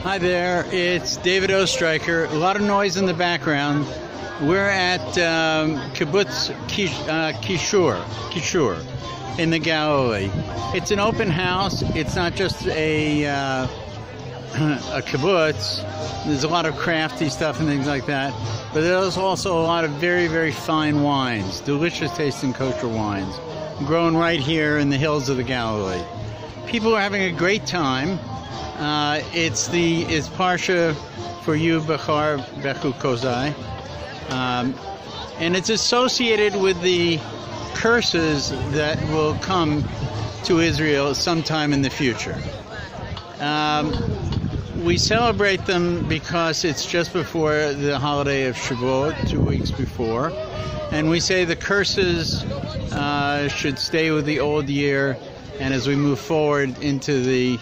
Hi there, it's David Ostriker. A lot of noise in the background. We're at Kibbutz Kishur in the Galilee. It's an open house. It's not just a kibbutz. There's a lot of crafty stuff and things like that. But there's also a lot of very, very fine wines, delicious tasting kosher wines, grown right here in the hills of the Galilee. People are having a great time. It's Pasha BeHukotai, and it's associated with the curses that will come to Israel sometime in the future. We celebrate them because it's just before the holiday of Shavuot, 2 weeks before, and we say the curses should stay with the old year, and as we move forward into the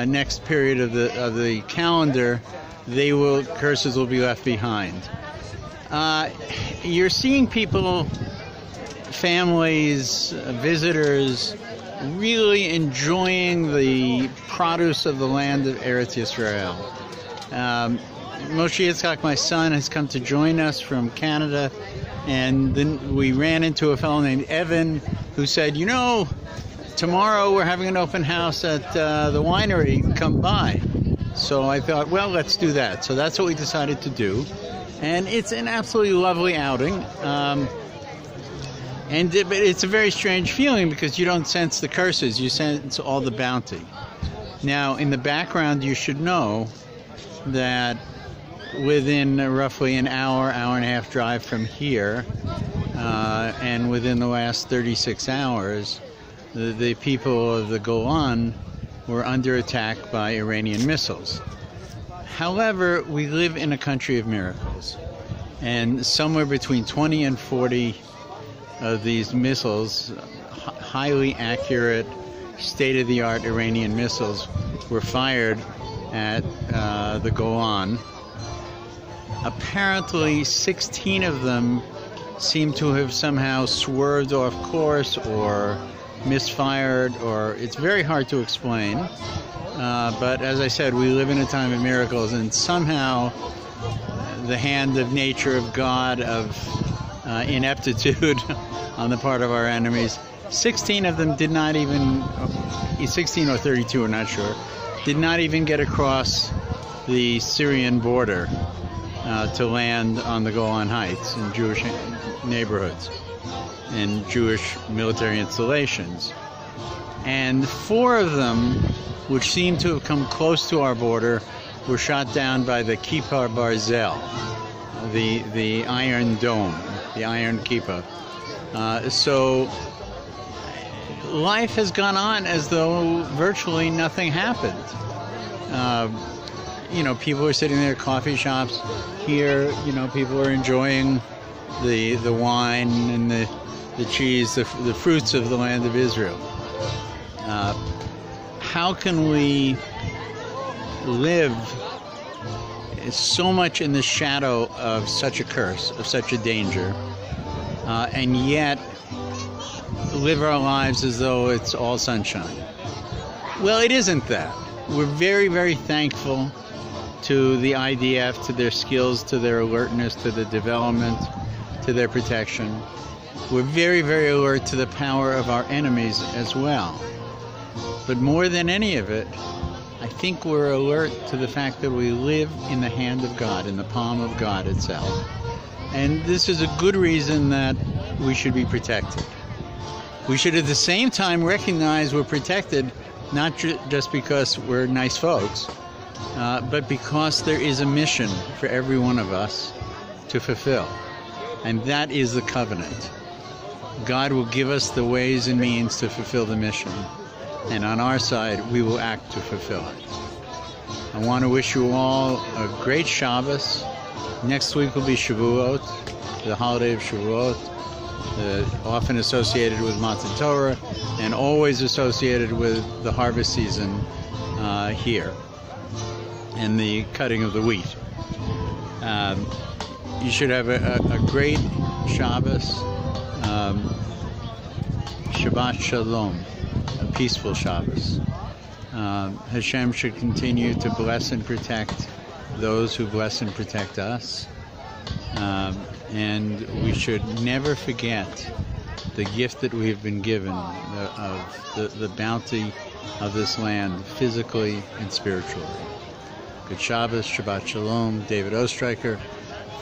next period of the calendar, curses will be left behind. You're seeing people, families, visitors, really enjoying the produce of the land of Eretz Yisrael. Moshe Yitzchak, my son, has come to join us from Canada, and then we ran into a fellow named Evan who said, you know, tomorrow we're having an open house at the winery, come by. So I thought, well, let's do that. So that's what we decided to do. And it's an absolutely lovely outing. But it's a very strange feeling because you don't sense the curses, you sense all the bounty. Now, in the background, you should know that within roughly an hour, hour and a half drive from here, and within the last 36 hours, the people of the Golan were under attack by Iranian missiles. However, we live in a country of miracles, and somewhere between 20 and 40 of these missiles, highly accurate, state-of-the-art Iranian missiles, were fired at the Golan. Apparently, 16 of them seem to have somehow swerved off course or misfired, or it's very hard to explain. But as I said, we live in a time of miracles, and somehow the hand of nature, of God, of ineptitude on the part of our enemies. 16 of them did not even, 16 or 32, we're not sure, did not even get across the Syrian border to land on the Golan Heights in Jewish neighborhoods and Jewish military installations. And 4 of them, which seem to have come close to our border, were shot down by the Kippah Barzel, the Iron Dome, the Iron Kippah. So life has gone on as though virtually nothing happened. You know, people are sitting there, coffee shops here, you know, people are enjoying the wine and the cheese, the fruits of the land of Israel. How can we live so much in the shadow of such a curse, of such a danger, and yet live our lives as though it's all sunshine? Well, it isn't that. We're very, very thankful to the IDF, to their skills, to their alertness, to the development, to their protection. We're very, very alert to the power of our enemies as well. But more than any of it, I think we're alert to the fact that we live in the hand of God, in the palm of God itself. And this is a good reason that we should be protected. We should at the same time recognize we're protected, not just because we're nice folks, but because there is a mission for every one of us to fulfill. And that is the covenant. God will give us the ways and means to fulfill the mission. And on our side, we will act to fulfill it. I want to wish you all a great Shabbos. Next week will be Shavuot, the holiday of Shavuot, often associated with Matan Torah and always associated with the harvest season here and the cutting of the wheat. You should have a great Shabbos. Shabbat Shalom, a peaceful Shabbos. Hashem should continue to bless and protect those who bless and protect us. And we should never forget the gift that we have been given of the bounty of this land, physically and spiritually. Good Shabbos, Shabbat Shalom. David Ostriker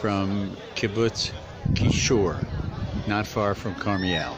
from Kibbutz Kishur, not far from Karmiel.